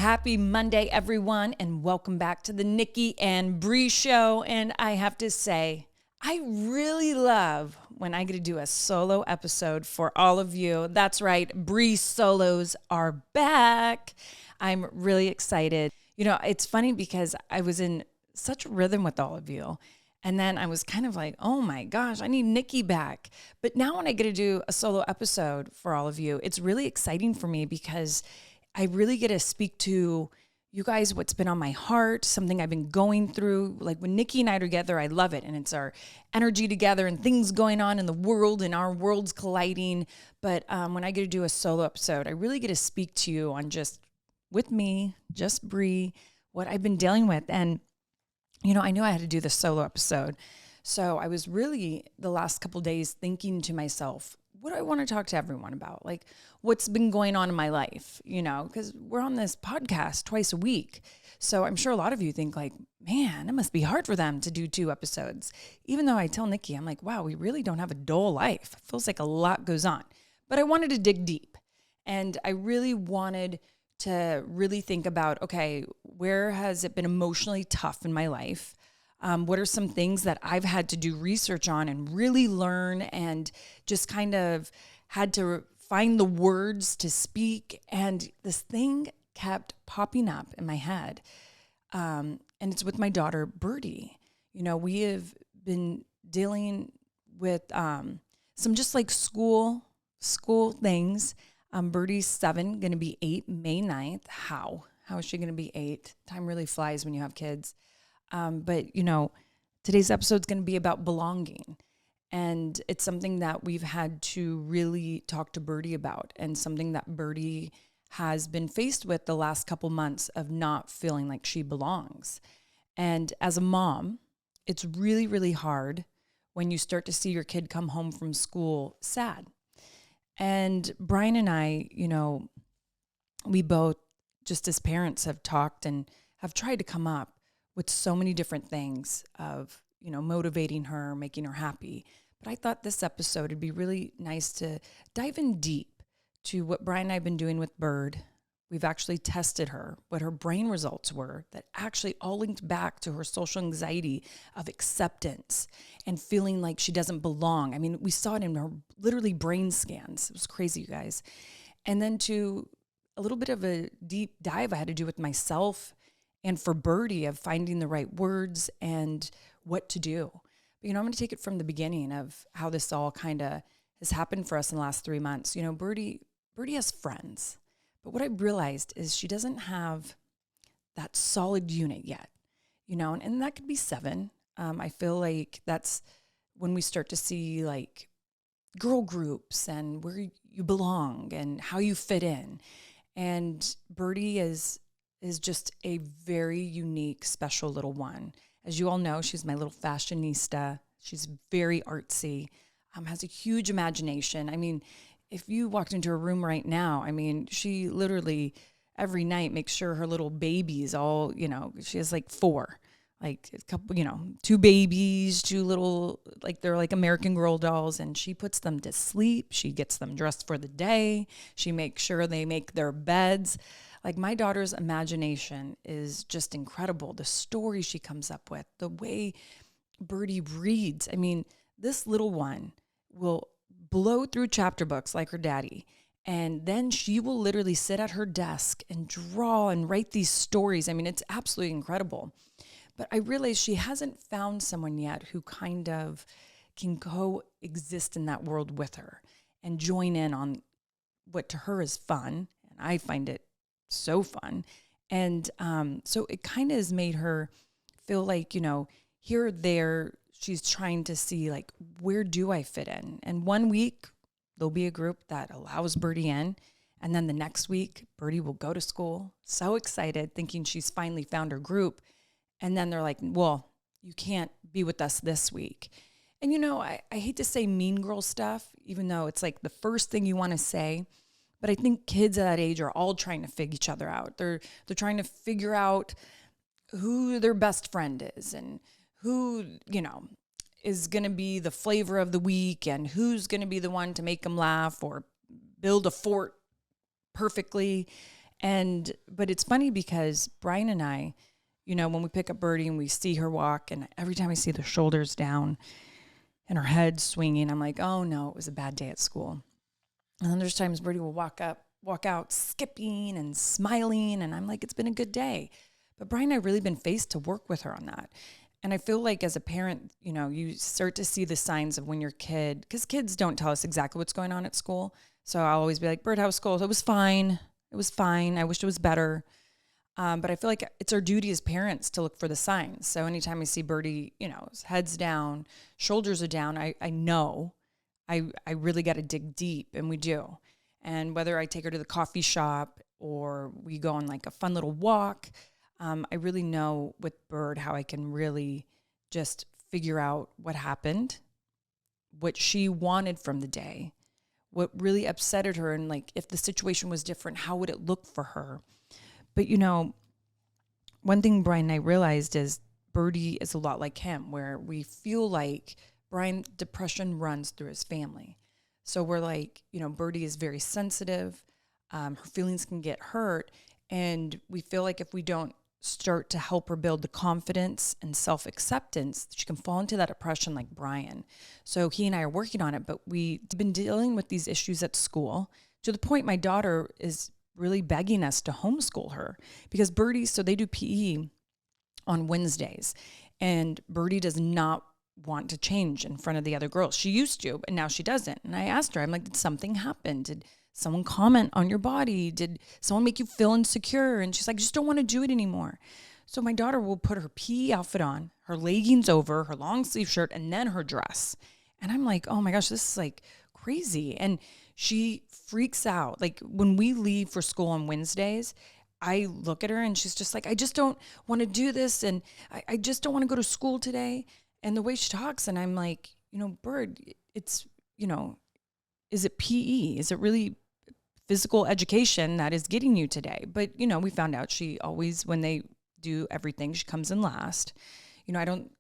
Happy Monday, everyone, and welcome back to the Nikki and Brie show. And I have to say, I really love when I get to do a solo episode for all of you. That's right, Brie solos are back. I'm really excited. You know, it's funny because I was in such a rhythm with all of you. And then I was kind of like, oh my gosh, I need Nikki back. But now when I get to do a solo episode for all of you, it's really exciting for me because I really get to speak to you guys, what's been on my heart, something I've been going through. Like when Nikki and I are together, I love it. And it's our energy together and things going on in the world and our worlds colliding. But when I get to do a solo episode, I really get to speak to you on just with me, just Brie, what I've been dealing with. And, you know, I knew I had to do this solo episode. So I was really the last couple of days thinking to myself, what do I want to talk to everyone about? Like what's been going on in my life, you know, because we're on this podcast twice a week. So I'm sure a lot of you think like, man, it must be hard for them to do 2 episodes. Even though I tell Nikki, I'm like, wow, we really don't have a dull life. It feels like a lot goes on. But I wanted to dig deep. And I really wanted to really think about, okay, where has it been emotionally tough in my life? What are some things that I've had to do research on and really learn and just kind of had to find the words to speak? And this thing kept popping up in my head. And it's with my daughter, Birdie. You know, we have been dealing with some just like school things. Birdie's 7, going to be 8 May 9th. How is she going to be 8? Time really flies when you have kids. But, you know, today's episode is going to be about belonging. And it's something that we've had to really talk to Birdie about and something that Birdie has been faced with the last couple months of not feeling like she belongs. And as a mom, it's really, really hard when you start to see your kid come home from school sad. And Brian and I, you know, we both, just as parents, have talked and have tried to come up with so many different things of, you know, motivating her, making her happy. But I thought this episode would be really nice to dive in deep to what Brian and I have been doing with Bird. We've actually tested her, what her brain results were that actually all linked back to her social anxiety of acceptance and feeling like she doesn't belong. I mean, we saw it in her literally brain scans. It was crazy, you guys. And then to a little bit of a deep dive I had to do with myself and for Birdie of finding the right words and what to do. But, you know, I'm going to take it from the beginning of how this all kind of has happened for us in the last 3 months. You know, Birdie has friends, but what I realized is she doesn't have that solid unit yet, you know, and that could be 7. I feel like that's when we start to see like girl groups and where you belong and how you fit in. And Birdie is just a very unique, special little one. As you all know, she's my little fashionista. She's very artsy, has a huge imagination. I mean, if you walked into her room right now, I mean, she literally every night makes sure her little babies all, you know, she has like 4, like a couple, you know, 2 babies, 2 little, like they're like American Girl dolls, and she puts them to sleep. She gets them dressed for the day. She makes sure they make their beds. Like my daughter's imagination is just incredible. The story she comes up with, the way Birdie reads. I mean, this little one will blow through chapter books like her daddy. And then she will literally sit at her desk and draw and write these stories. I mean, it's absolutely incredible. But I realize she hasn't found someone yet who kind of can coexist in that world with her and join in on what to her is fun. And I find it so fun. And so it kind of has made her feel like, you know, here or there, she's trying to see like, where do I fit in? And one week there'll be a group that allows Birdie in. And then the next week, Birdie will go to school, so excited, thinking she's finally found her group. And then they're like, well, you can't be with us this week. And, you know, I hate to say mean girl stuff, even though it's like the first thing you want to say. But I think kids at that age are all trying to figure each other out. They're trying to figure out who their best friend is and who, you know, is going to be the flavor of the week and who's going to be the one to make them laugh or build a fort perfectly. But it's funny because Brian and I, when we pick up Birdie and we see her walk, and every time I see the shoulders down and her head swinging, I'm like, oh no, it was a bad day at school. And then there's times Birdie will walk out skipping and smiling, and I'm like, it's been a good day. But Brian and I really been faced to work with her on that. And I feel like as a parent, you start to see the signs of when your kid, because kids don't tell us exactly what's going on at school. So I'll always be like, Bird, how was school? It was fine. It was fine. I wish it was better. But I feel like it's our duty as parents to look for the signs. So anytime I see Birdie, his head's down, shoulders are down, I know I really got to dig deep, and we do. And whether I take her to the coffee shop or we go on like a fun little walk, I really know with Bird how I can really just figure out what happened, what she wanted from the day, what really upsetted her, and like if the situation was different, how would it look for her? But one thing Brian and I realized is Birdie is a lot like him, where we feel like Brian's depression runs through his family. So we're like, Birdie is very sensitive. Her feelings can get hurt. And we feel like if we don't start to help her build the confidence and self-acceptance, she can fall into that depression like Brian. So he and I are working on it, but we've been dealing with these issues at school to the point my daughter is really begging us to homeschool her because Birdie, so they do PE on Wednesdays, and Birdie does not want to change in front of the other girls. She used to, but now she doesn't. And I asked her, I'm like, did something happen? Did someone comment on your body? Did someone make you feel insecure? And she's like, I just don't want to do it anymore. So my daughter will put her PE outfit on, her leggings over, her long sleeve shirt, and then her dress. And I'm like, oh my gosh, this is like crazy. And she freaks out. Like when we leave for school on Wednesdays, I look at her and she's just like, I just don't want to do this. And I just don't want to go to school today. And the way she talks, and I'm like, Bird, it's, is it PE? Is it really physical education that is getting you today? But, we found out she always, when they do everything, she comes in last. I don't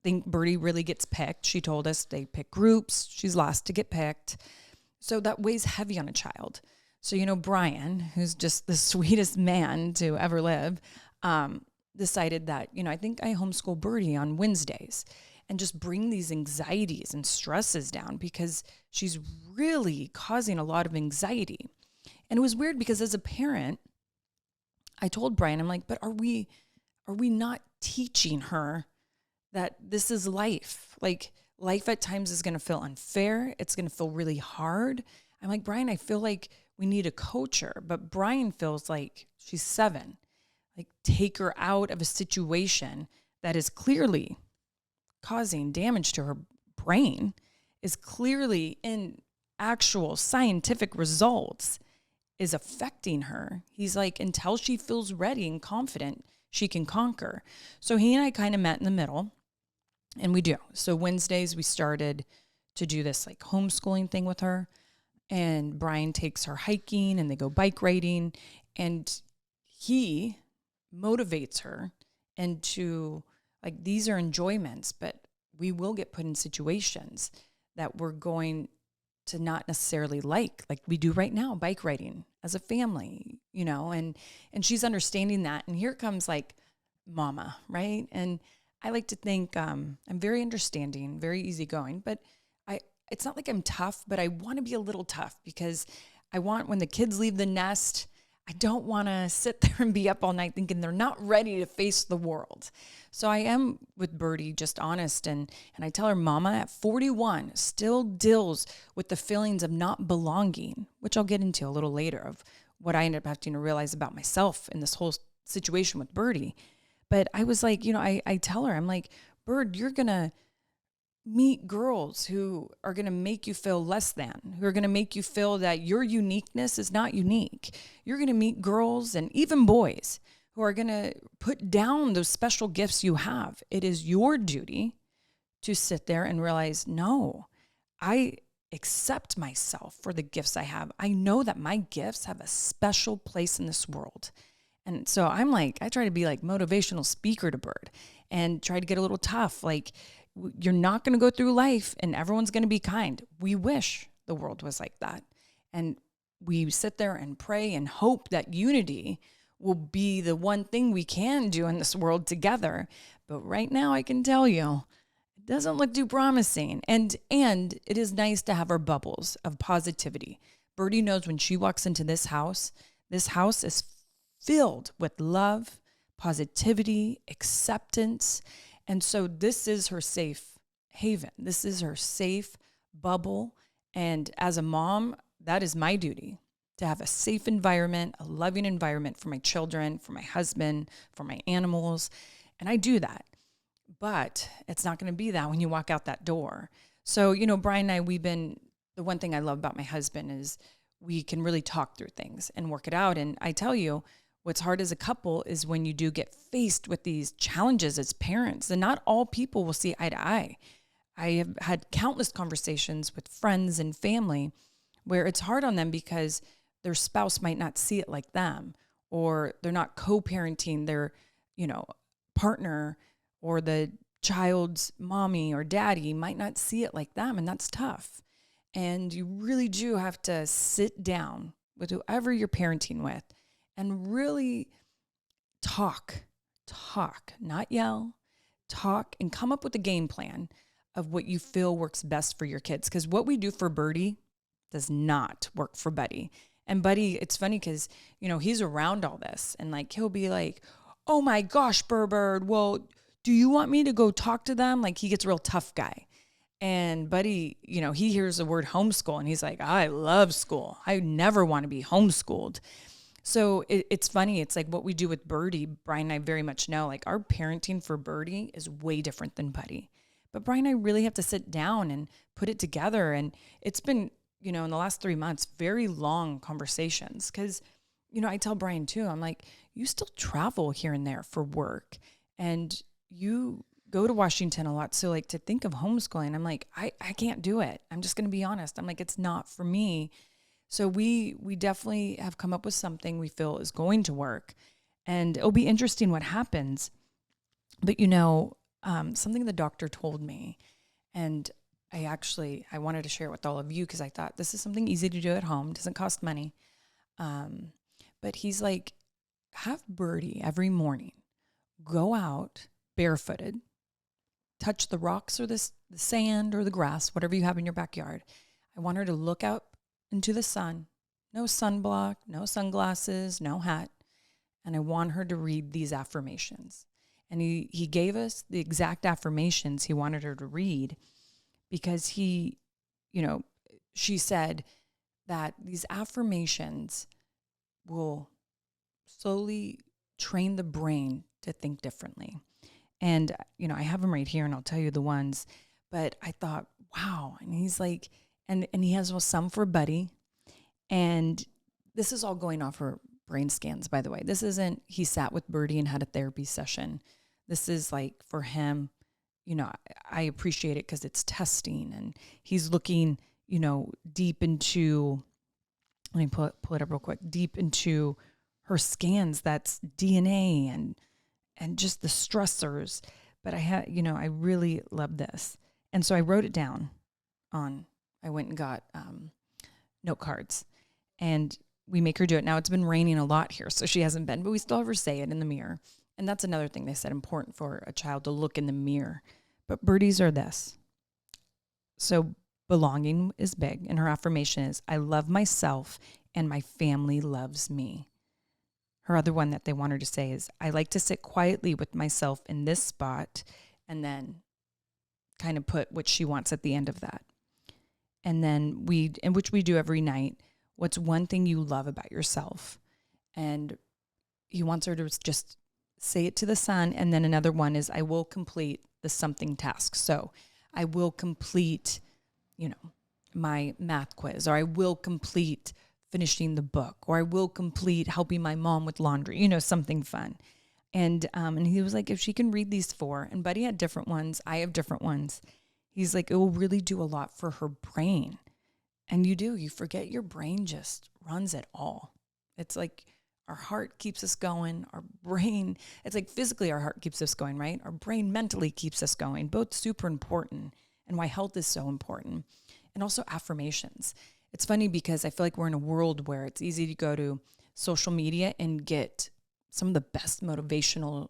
think Birdie really gets picked. She told us they pick groups. She's last to get picked. So that weighs heavy on a child. So, Brian, who's just the sweetest man to ever live, decided that, I think I homeschool Birdie on Wednesdays and just bring these anxieties and stresses down because she's really causing a lot of anxiety. And it was weird because as a parent, I told Brian, I'm like, but are we not teaching her that this is life? Like life at times is going to feel unfair. It's going to feel really hard. I'm like, Brian, I feel like we need a coach her, but Brian feels like she's 7. Like take her out of a situation that is clearly causing damage to her brain, is clearly in actual scientific results is affecting her. He's like, until she feels ready and confident, she can conquer. So he and I kind of met in the middle, and we do. So Wednesdays we started to do this like homeschooling thing with her, and Brian takes her hiking and they go bike riding, and he motivates her into like, these are enjoyments, but we will get put in situations that we're going to not necessarily like we do right now, bike riding as a family, and she's understanding that. And here comes like mama, right? And I like to think I'm very understanding, very easygoing, but it's not like I'm tough, but I want to be a little tough because I want when the kids leave the nest, I don't want to sit there and be up all night thinking they're not ready to face the world. So I am with Birdie just honest. And I tell her, Mama at 41 still deals with the feelings of not belonging, which I'll get into a little later of what I ended up having to realize about myself in this whole situation with Birdie. But I was like, I tell her, I'm like, Bird, you're going to meet girls who are going to make you feel less than, who are going to make you feel that your uniqueness is not unique. You're going to meet girls and even boys who are going to put down those special gifts you have. It is your duty to sit there and realize, no, I accept myself for the gifts I have. I know that my gifts have a special place in this world. And so I'm like, I try to be like motivational speaker to Bird and try to get a little tough. Like, you're not going to go through life and everyone's going to be kind. We wish the world was like that. And we sit there and pray and hope that unity will be the one thing we can do in this world together. But right now I can tell you, it doesn't look too promising. And it is nice to have our bubbles of positivity. Birdie knows when she walks into this house is filled with love, positivity, acceptance. And so this is her safe haven. This is her safe bubble. And as a mom, that is my duty, to have a safe environment, a loving environment for my children, for my husband, for my animals. And I do that. But it's not going to be that when you walk out that door. So, Brian and I, the one thing I love about my husband is we can really talk through things and work it out. And I tell you, what's hard as a couple is when you do get faced with these challenges as parents, and not all people will see eye to eye. I have had countless conversations with friends and family where it's hard on them because their spouse might not see it like them, or they're not co-parenting their, partner, or the child's mommy or daddy might not see it like them. And that's tough. And you really do have to sit down with whoever you're parenting with and really talk, not yell, talk, and come up with a game plan of what you feel works best for your kids. Because what we do for Birdie does not work for Buddy. And Buddy, it's funny because, he's around all this, and like, he'll be like, oh my gosh, Bird, well, do you want me to go talk to them? Like, he gets a real tough guy. And Buddy, he hears the word homeschool and he's like, I love school. I never want to be homeschooled. So it's funny. It's like what we do with Birdie, Brian and I very much know, like our parenting for Birdie is way different than Buddy. But Brian and I really have to sit down and put it together. And it's been, in the last 3 months, very long conversations. Because, I tell Brian too, I'm like, you still travel here and there for work and you go to Washington a lot. So like to think of homeschooling, I'm like, I can't do it. I'm just going to be honest. I'm like, it's not for me. So we definitely have come up with something we feel is going to work, and it'll be interesting what happens. But something the doctor told me, and I wanted to share it with all of you because I thought this is something easy to do at home. Doesn't cost money. But he's like, have Birdie every morning go out barefooted, touch the rocks or the sand or the grass, whatever you have in your backyard. I want her to look out into the sun, no sunblock, no sunglasses, no hat. And I want her to read these affirmations. And he gave us the exact affirmations he wanted her to read because she said that these affirmations will slowly train the brain to think differently. And, I have them right here and I'll tell you the ones, but I thought, wow. And he's like, and he has some for Buddy. And this is all going off her brain scans, by the way. This isn't, he sat with Birdie and had a therapy session. This is like for him, I appreciate it because it's testing and he's looking, deep into, let me pull it up real quick, deep into her scans. That's DNA and just the stressors. But I really love this. And so I wrote it down I went and got note cards, and we make her do it. Now it's been raining a lot here, so she hasn't been, but we still have her say it in the mirror. And that's another thing they said, important for a child to look in the mirror. But Birdie's are this. So belonging is big, and her affirmation is, I love myself and my family loves me. Her other one that they want her to say is, I like to sit quietly with myself in this spot, and then kind of put what she wants at the end of that. And then which we do every night, what's one thing you love about yourself? And he wants her to just say it to the sun. And then another one is, I will complete the something task. So I will complete, my math quiz, or I will complete finishing the book, or I will complete helping my mom with laundry, something fun. And he was like, if she can read these 4, and Buddy had different ones, I have different ones. He's like, it will really do a lot for her brain. And you forget your brain just runs it all. It's like our heart keeps us going, our brain, it's like physically our heart keeps us going, right? Our brain mentally keeps us going, both super important, and why health is so important. And also affirmations. it's funny because I feel like we're in a world where it's easy to go to social media and get some of the best motivational,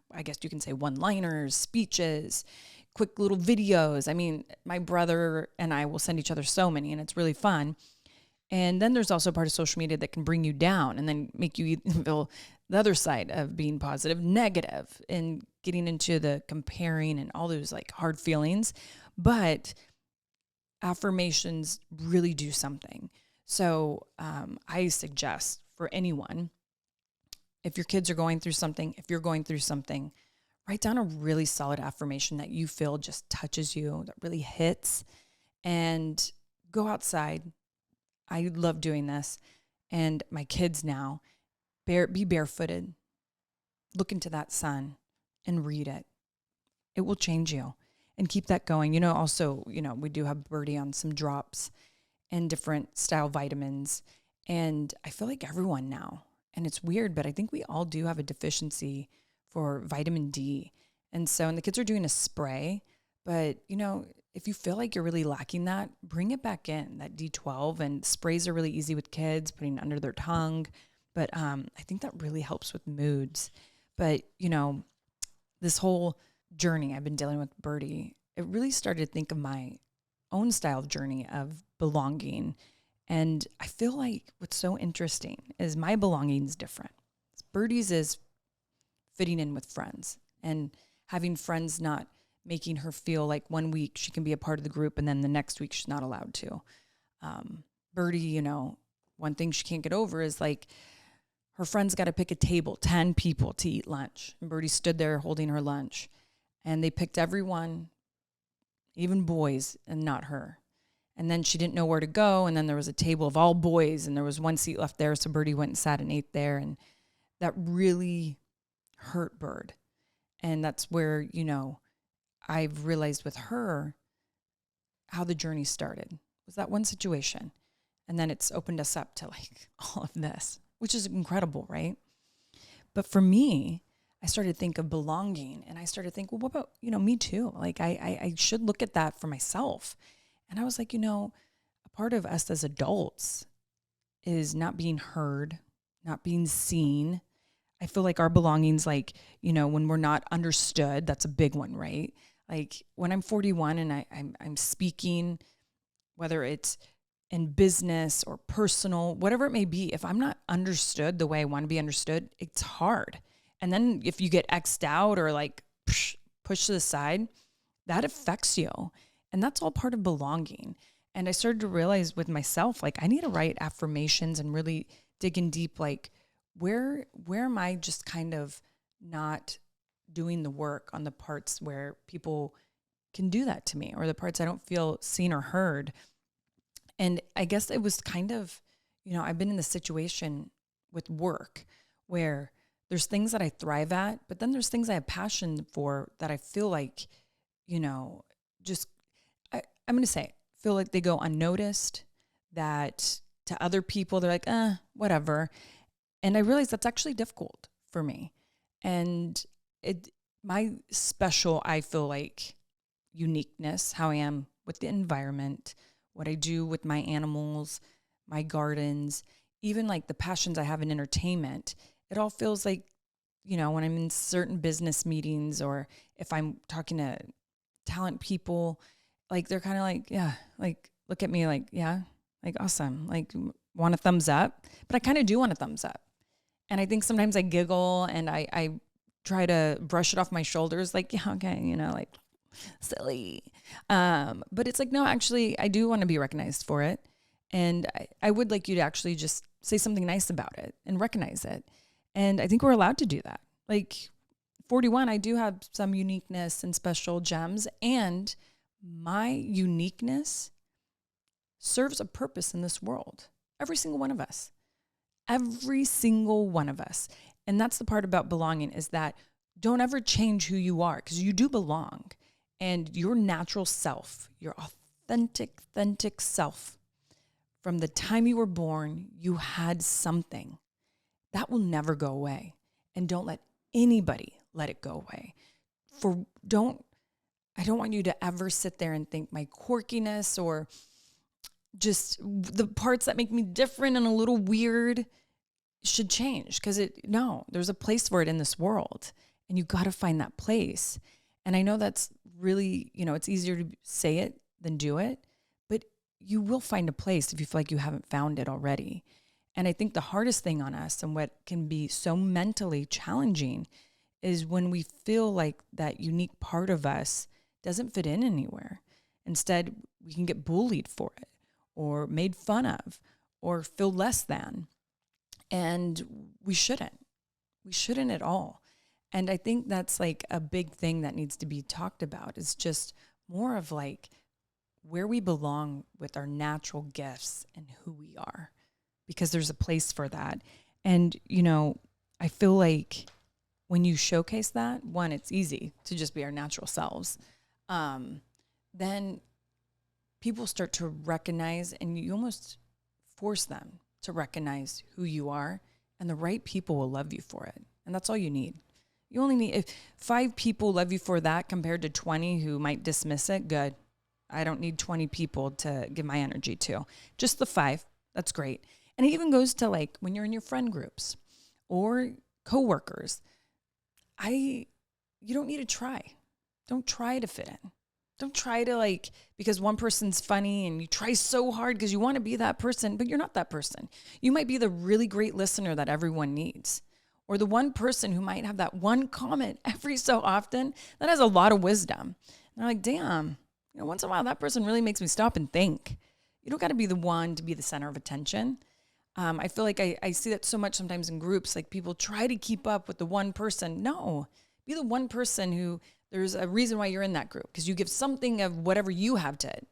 I guess you can say, one-liners, speeches, quick little videos. I mean, my brother and I will send each other so many, and it's really fun. And then there's also a part of social media that can bring you down and then make you feel the other side of being positive, negative, and getting into the comparing and all those like hard feelings. But affirmations really do something. So I suggest for anyone, if your kids are going through something, if you're going through something, write down a really solid affirmation that you feel just touches you, that really hits, and go outside. I love doing this. And my kids now, be barefooted, look into that sun and read it. It will change you, and keep that going. You know, also, we do have Birdie on some drops and different style vitamins. And I feel like everyone now, and it's weird, but I think we all do have a deficiency for vitamin D. And so, and the kids are doing a spray, but if you feel like you're really lacking that, bring it back in, that D12. And sprays are really easy with kids, putting it under their tongue. But I think that really helps with moods. But, this whole journey I've been dealing with Birdie, it really started to think of my own style journey of belonging. And I feel like what's so interesting is my belonging is different. Birdie's is fitting in with friends and having friends not making her feel like one week she can be a part of the group and then the next week she's not allowed to. Birdie, one thing she can't get over is like her friends got to pick a table, 10 people to eat lunch. And Birdie stood there holding her lunch, and they picked everyone, even boys, and not her. And then she didn't know where to go. And then there was a table of all boys and there was one seat left there. So Birdie went and sat and ate there. And that really hurt Bird. And that's where, I've realized with her how the journey started. Was that one situation. And then it's opened us up to like all of this, which is incredible, right? But for me, I started to think of belonging, and I started to think, well, what about, me too? Like I should look at that for myself. And I was like, a part of us as adults is not being heard, not being seen. I feel like our belongings, like, when we're not understood, that's a big one, right? Like when I'm 41 and I'm speaking, whether it's in business or personal, whatever it may be, if I'm not understood the way I want to be understood, it's hard. And then if you get X'd out or like pushed to the side, that affects you. And that's all part of belonging. And I started to realize with myself, like I need to write affirmations and really dig in deep, like where am I just kind of not doing the work on the parts where people can do that to me, or the parts I don't feel seen or heard. And I guess it was kind of, I've been in this situation with work where there's things that I thrive at, but then there's things I have passion for that I feel like, I'm going to say, feel like they go unnoticed, that to other people, they're like, whatever. And I realized that's actually difficult for me. And my special, I feel like, uniqueness, how I am with the environment, what I do with my animals, my gardens, even like the passions I have in entertainment, it all feels like, when I'm in certain business meetings or if I'm talking to talent people, like they're kind of like, yeah, like look at me like, yeah, like awesome, like want a thumbs up. But I kind of do want a thumbs up. And I think sometimes I giggle and I try to brush it off my shoulders, like, yeah, okay, like silly. But it's like, no, actually, I do want to be recognized for it. And I would like you to actually just say something nice about it and recognize it. And I think we're allowed to do that. Like 41, I do have some uniqueness and special gems, and my uniqueness serves a purpose in this world. Every single one of us. Every single one of us. And that's the part about belonging, is that don't ever change who you are, because you do belong. And your natural self, your authentic self, from the time you were born, you had something. That will never go away. And don't let anybody let it go away. I don't want you to ever sit there and think my quirkiness or just the parts that make me different and a little weird should change, because there's a place for it in this world, and you got to find that place. And I know that's really, it's easier to say it than do it, but you will find a place if you feel like you haven't found it already. And I think the hardest thing on us, and what can be so mentally challenging, is when we feel like that unique part of us doesn't fit in anywhere. Instead, we can get bullied for it, or made fun of, or feel less than. And we shouldn't. We shouldn't at all. And I think that's like a big thing that needs to be talked about, is just more of like where we belong with our natural gifts and who we are, because there's a place for that. And, I feel like when you showcase that, one, it's easy to just be our natural selves. Then people start to recognize, and you almost force them to recognize who you are, and the right people will love you for it. And that's all you need. You only need, if 5 people love you for that compared to 20 who might dismiss it, good. I don't need 20 people to give my energy to. Just the 5, that's great. And it even goes to like when you're in your friend groups or coworkers. You don't need to try. Don't try to fit in. Don't try to because one person's funny and you try so hard because you want to be that person, but you're not that person. You might be the really great listener that everyone needs, or the one person who might have that one comment every so often that has a lot of wisdom. And they're like, damn, once in a while that person really makes me stop and think. You don't got to be the one to be the center of attention. I feel like I see that so much sometimes in groups, like people try to keep up with the one person. No, be the one person who, there's a reason why you're in that group, because you give something of whatever you have to it,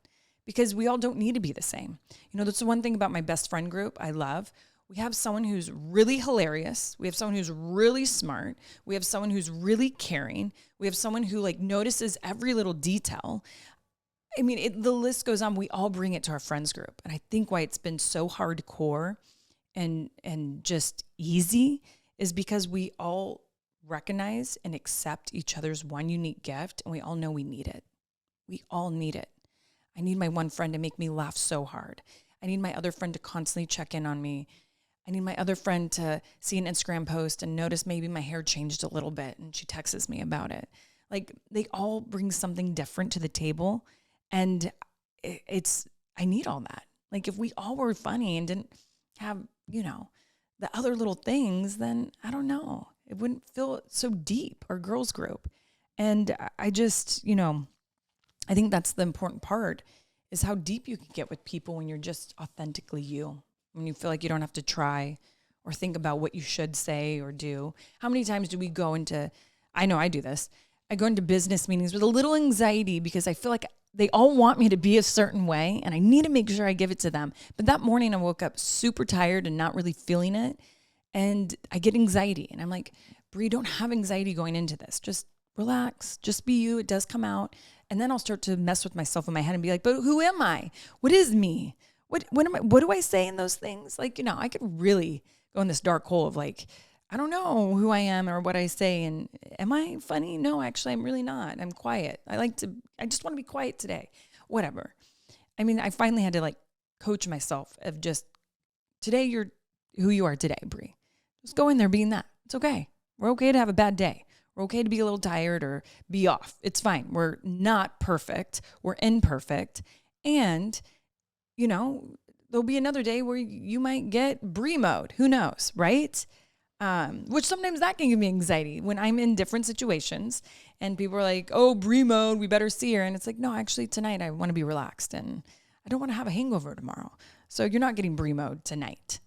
because we all don't need to be the same. That's the one thing about my best friend group I love. We have someone who's really hilarious. We have someone who's really smart. We have someone who's really caring. We have someone who notices every little detail. I mean, the list goes on. We all bring it to our friends group. And I think why it's been so hardcore and just easy is because we all recognize and accept each other's one unique gift, and we all know we need it. We all need it. I need my one friend to make me laugh so hard. I need my other friend to constantly check in on me. I need my other friend to see an Instagram post and notice maybe my hair changed a little bit and she texts me about it. They all bring something different to the table, and I need all that. If we all were funny and didn't have, the other little things, then I don't know. It wouldn't feel so deep, our girls group. And I just, I think that's the important part, is how deep you can get with people when you're just authentically you, when you feel like you don't have to try or think about what you should say or do. How many times do we go into, I know I do this, I go into business meetings with a little anxiety because I feel like they all want me to be a certain way and I need to make sure I give it to them. But that morning I woke up super tired and not really feeling it. And I get anxiety, and I'm like, Brie, don't have anxiety going into this. Just relax, just be you. It does come out. And then I'll start to mess with myself in my head and be like, but who am I? What is me? What am I? What do I say in those things? I could really go in this dark hole of I don't know who I am or what I say. And am I funny? No, actually, I'm really not. I'm quiet. I just want to be quiet today. Whatever. I mean, I finally had to coach myself of just, today you're who you are today, Brie. Just go in there being that. It's okay. We're okay to have a bad day. We're okay to be a little tired or be off. It's fine. We're not perfect. We're imperfect. And, there'll be another day where you might get Brie mode. Who knows, right? Which sometimes that can give me anxiety when I'm in different situations and people are like, oh, Brie mode, we better see her. And it's like, no, actually tonight I want to be relaxed and I don't want to have a hangover tomorrow. So you're not getting Brie mode tonight,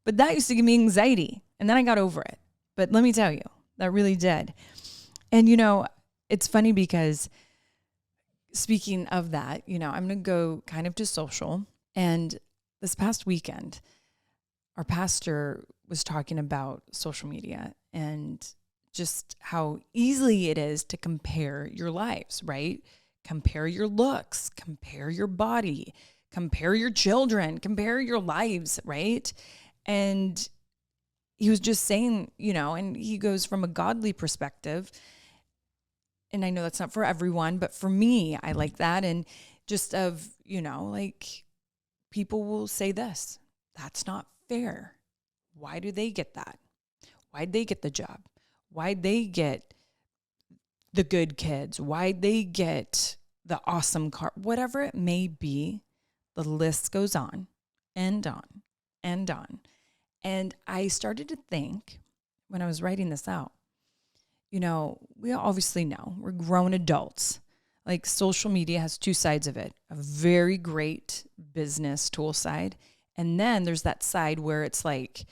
But that used to give me anxiety. And then I got over it. But let me tell you, that really did. And, it's funny because speaking of that, I'm going to go kind of to social. And this past weekend, our pastor was talking about social media and just how easily it is to compare your lives, right? Compare your looks, compare your body, compare your children, compare your lives, right? And he was just saying, and he goes from a godly perspective. And I know that's not for everyone, but for me, I like that. And just of, people will say this, that's not fair. Why do they get that? Why'd they get the job? Why'd they get the good kids? Why'd they get the awesome car? Whatever it may be, the list goes on and on and on. And I started to think when I was writing this out, you know, we obviously know we're grown adults. Like social media has two sides of it, a very great business tool side. And then there's that side where it's like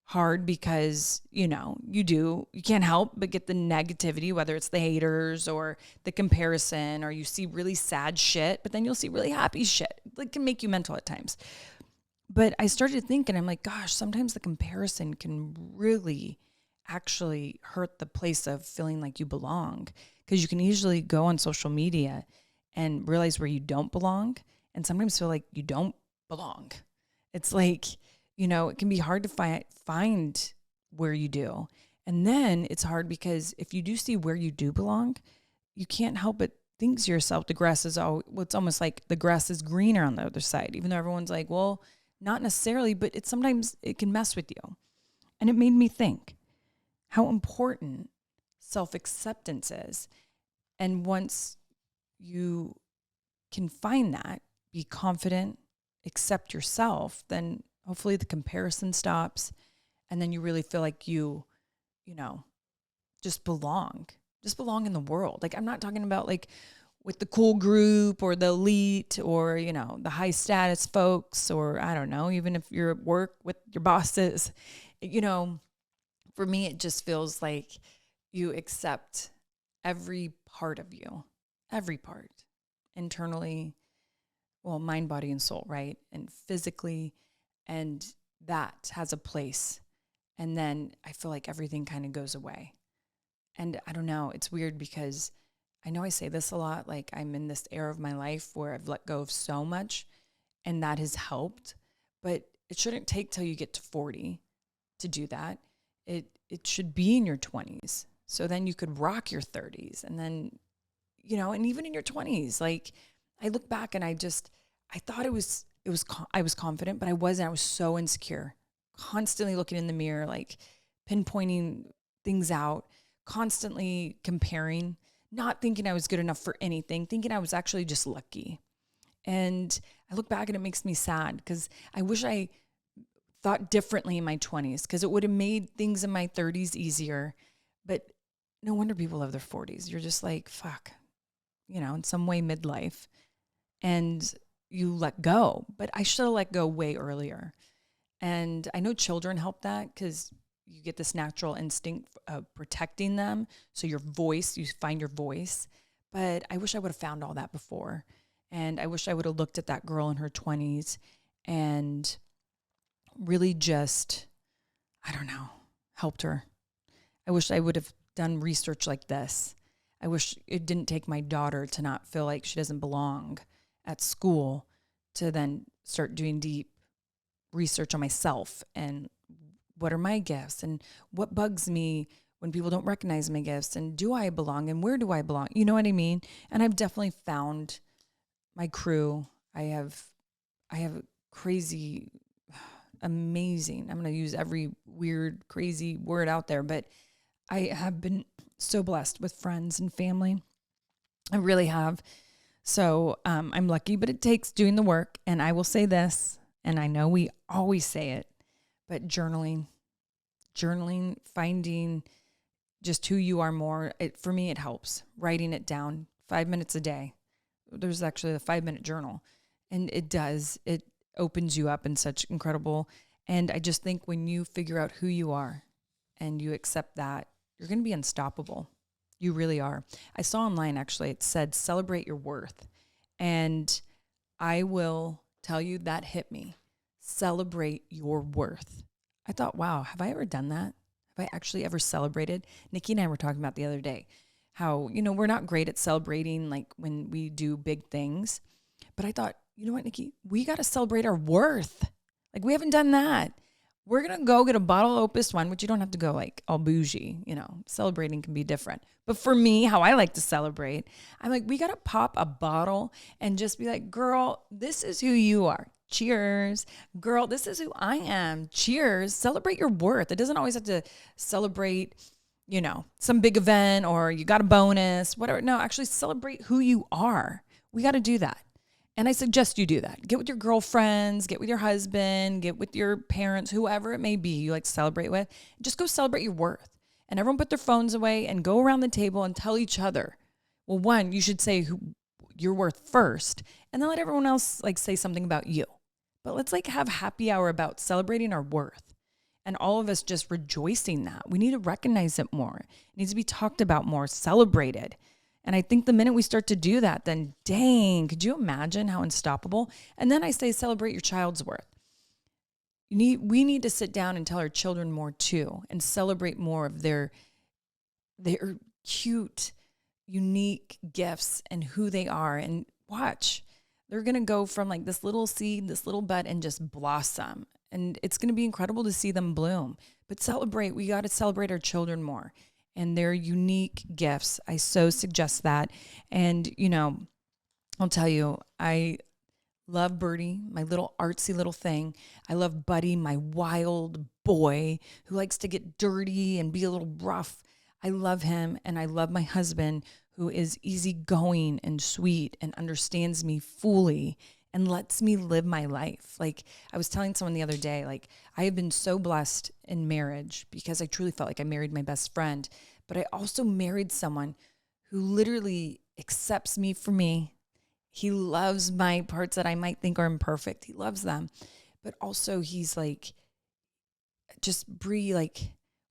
hard because, you know, you can't help but get the negativity, whether it's the haters or the comparison, or you see really sad shit, but then you'll see really happy shit. It can make you mental at times. But I started thinking, I'm like, gosh, sometimes the comparison can really actually hurt the place of feeling like you belong, because you can easily go on social media and realize where you don't belong, and sometimes feel like you don't belong. It's like, you know, it can be hard to find where you do. And then it's hard because if you do see where you do belong, you can't help but think to yourself, the grass is it's almost like the grass is greener on the other side, even though everyone's like, well, not necessarily, but sometimes it can mess with you. And it made me think how important self-acceptance is. And once you can find that, be confident, accept yourself, then hopefully the comparison stops. And then you really feel like you know, just belong in the world. Like, I'm not talking about like with the cool group or the elite or, you know, the high status folks, or I don't know, even if you're at work with your bosses, you know, for me, it just feels like you accept every part of you, every part internally, well, mind, body, and soul, right? And physically, and that has a place. And then I feel like everything kind of goes away. And I don't know, it's weird because I know I say this a lot, like I'm in this era of my life where I've let go of so much, and that has helped, but it shouldn't take till you get to 40 to do that. It should be in your 20s. So then you could rock your 30s, and then, you know, and even in your 20s, like I look back and I thought I was confident, but I wasn't. I was so insecure, constantly looking in the mirror, like pinpointing things out, constantly comparing, not thinking I was good enough for anything, thinking I was actually just lucky. And I look back and it makes me sad because I wish I thought differently in my 20s, because it would have made things in my 30s easier. But no wonder people love their 40s. You're just like, fuck, you know, in some way midlife, and you let go. But I should have let go way earlier. And I know children help that because you get this natural instinct of protecting them. So you find your voice. But I wish I would have found all that before. And I wish I would have looked at that girl in her 20s and really just, I don't know, helped her. I wish I would have done research like this. I wish it didn't take my daughter to not feel like she doesn't belong at school to then start doing deep research on myself and what are my gifts and what bugs me when people don't recognize my gifts, and do I belong and where do I belong? You know what I mean? And I've definitely found my crew. I have crazy, amazing, I'm going to use every weird, crazy word out there, but I have been so blessed with friends and family. I really have. So I'm lucky, but it takes doing the work. And I will say this, and I know we always say it, but journaling, finding just who you are more. For me, it helps. Writing it down 5 minutes a day. There's actually a 5-minute journal, and it opens you up in such incredible. And I just think when you figure out who you are and you accept that, you're going to be unstoppable. You really are. I saw online, actually, it said, celebrate your worth. And I will tell you, that hit me. Celebrate your worth. I thought, wow, have I ever done that? Have I actually ever celebrated? Nikki and I were talking about the other day how, you know, we're not great at celebrating like when we do big things. But I thought, you know what, Nikki, we got to celebrate our worth. Like, we haven't done that. We're going to go get a bottle of Opus One, which you don't have to go like all bougie, you know, celebrating can be different. But for me, how I like to celebrate, I'm like, we got to pop a bottle and just be like, girl, this is who you are. Cheers. Girl, this is who I am. Cheers. Celebrate your worth. It doesn't always have to celebrate, some big event or you got a bonus, whatever. No, actually celebrate who you are. We got to do that. And I suggest you do that. Get with your girlfriends, get with your husband, get with your parents, whoever it may be you like to celebrate with. Just go celebrate your worth. And everyone put their phones away and go around the table and tell each other. Well, one, you should say who your worth first, and then let everyone else say something about you. But let's have happy hour about celebrating our worth and all of us just rejoicing that. We need to recognize it more. It needs to be talked about more, celebrated. And I think the minute we start to do that, then dang, could you imagine how unstoppable? And then I say celebrate your child's worth. We need to sit down and tell our children more too and celebrate more of their cute, unique gifts and who they are. And watch, they're going to go from this little seed, this little bud, and just blossom. And it's going to be incredible to see them bloom. But we got to celebrate our children more and their unique gifts. I so suggest that. And, I'll tell you, I love Birdie, my little artsy little thing. I love Buddy, my wild boy who likes to get dirty and be a little rough. I love him, and I love my husband who is easygoing and sweet and understands me fully and lets me live my life. I was telling someone the other day, I have been so blessed in marriage because I truly felt like I married my best friend, but I also married someone who literally accepts me for me. He loves my parts that I might think are imperfect. He loves them, but also he's just Brie,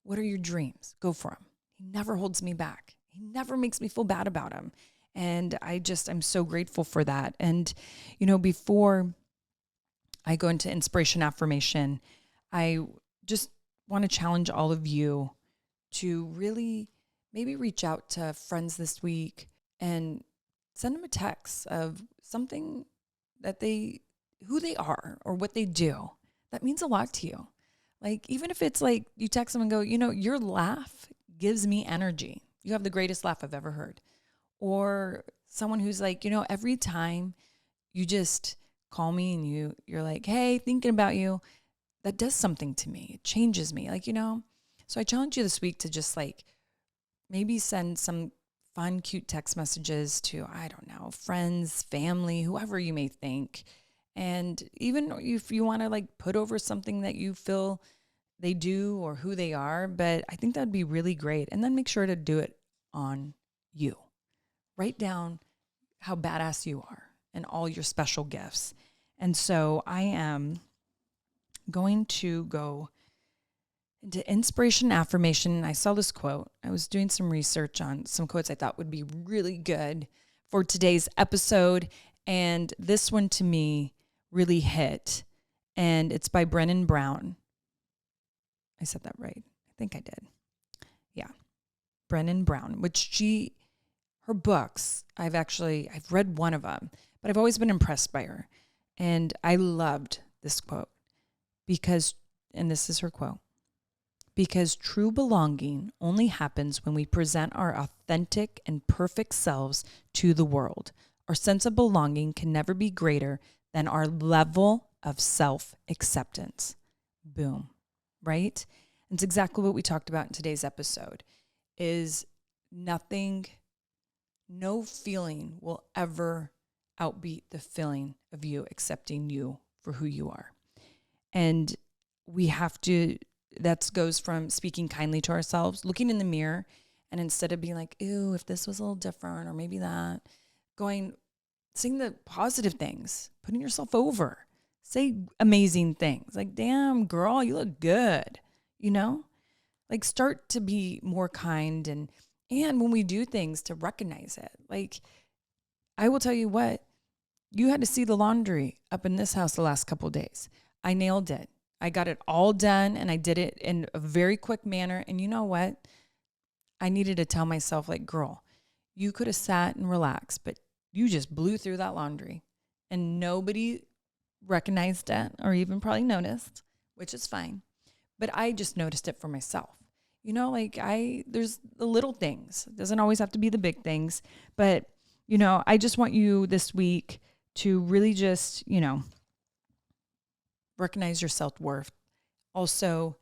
what are your dreams? Go for them. He never holds me back. He never makes me feel bad about him. And I'm so grateful for that. And, before I go into inspiration affirmation, I just want to challenge all of you to really maybe reach out to friends this week and send them a text of something that who they are or what they do. That means a lot to you. Even if it's you text them and go, your laugh gives me energy. You have the greatest laugh I've ever heard. Or someone who's every time you just call me and you're like, hey, thinking about you, that does something to me. It changes me. So I challenge you this week to just maybe send some fun, cute text messages to, I don't know, friends, family, whoever you may think. And even if you want to put over something that you feel they do or who they are, but I think that'd be really great. And then make sure to do it on you. Write down how badass you are and all your special gifts. And so I am going to go into inspiration affirmation. I saw this quote. I was doing some research on some quotes I thought would be really good for today's episode. And this one to me really hit. And it's by Brené Brown. I said that right. I think I did. Yeah. Brené Brown, which her books, I've read one of them, but I've always been impressed by her. And I loved this quote and this is her quote, because true belonging only happens when we present our authentic and perfect selves to the world. Our sense of belonging can never be greater than our level of self-acceptance. Boom. Right? And it's exactly what we talked about in today's episode is no feeling will ever outbeat the feeling of you accepting you for who you are. And we have to, that goes from speaking kindly to ourselves, looking in the mirror, and instead of being like, ew, if this was a little different or maybe that, saying the positive things, putting yourself over, say amazing things damn girl, you look good, start to be more kind and when we do things to recognize it. I will tell you what, you had to see the laundry up in this house the last couple of days. I nailed it. I got it all done and I did it in a very quick manner. And you know what? I needed to tell myself girl, you could have sat and relaxed, but you just blew through that laundry and nobody recognized it or even probably noticed, which is fine. But I just noticed it for myself. There's the little things. It doesn't always have to be the big things. But, I just want you this week to really just, recognize your self-worth. Also,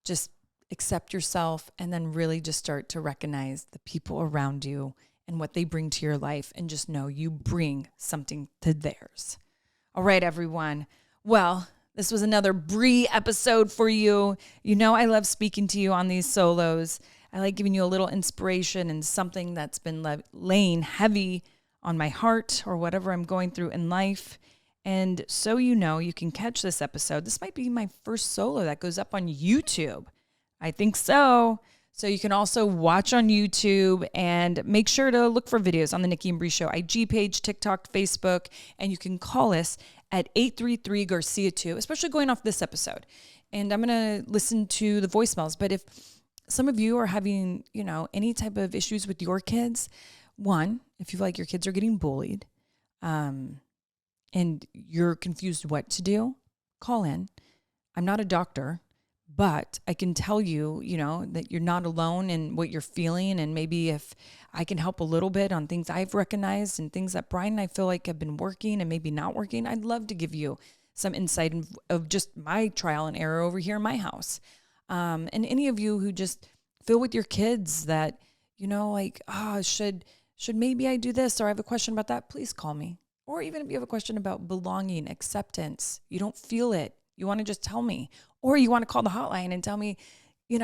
just accept yourself, and then really just start to recognize the people around you and what they bring to your life, and just know you bring something to theirs. All right, everyone. Well, this was another Brie episode for you. You know I love speaking to you on these solos. I like giving you a little inspiration and something that's been laying heavy on my heart or whatever I'm going through in life. And so you know, you can catch this episode. This might be my first solo that goes up on YouTube. I think so. So you can also watch on YouTube, and make sure to look for videos on the Nikki and Brie Show IG page, TikTok, Facebook, and you can call us at 833-GARCIA2, especially going off this episode. And I'm going to listen to the voicemails. But if some of you are having, any type of issues with your kids, one, if you feel like your kids are getting bullied, and you're confused what to do, call in. I'm not a doctor, but I can tell you, that you're not alone in what you're feeling. And maybe if I can help a little bit on things I've recognized and things that Brian and I feel like have been working and maybe not working, I'd love to give you some insight of just my trial and error over here in my house. And any of you who just feel with your kids that, should maybe I do this, or I have a question about that, please call me. Or even if you have a question about belonging, acceptance, you don't feel it, you want to just tell me, or you want to call the hotline and tell me,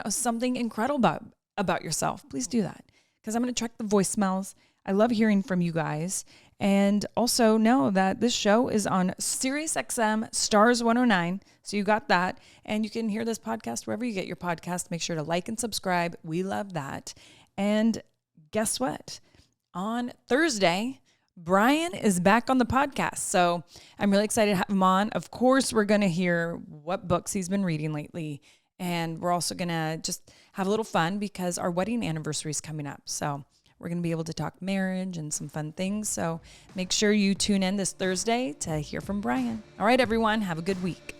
something incredible about yourself, please do that. Because I'm going to check the voicemails. I love hearing from you guys. And also know that this show is on SiriusXM Stars 109. So you got that. And you can hear this podcast wherever you get your podcast. Make sure to like and subscribe. We love that. And guess what? On Thursday, Brian is back on the podcast. So I'm really excited to have him on. Of course, we're going to hear what books he's been reading lately. And we're also going to just have a little fun because our wedding anniversary is coming up. So we're going to be able to talk marriage and some fun things. So make sure you tune in this Thursday to hear from Brian. All right, everyone, have a good week.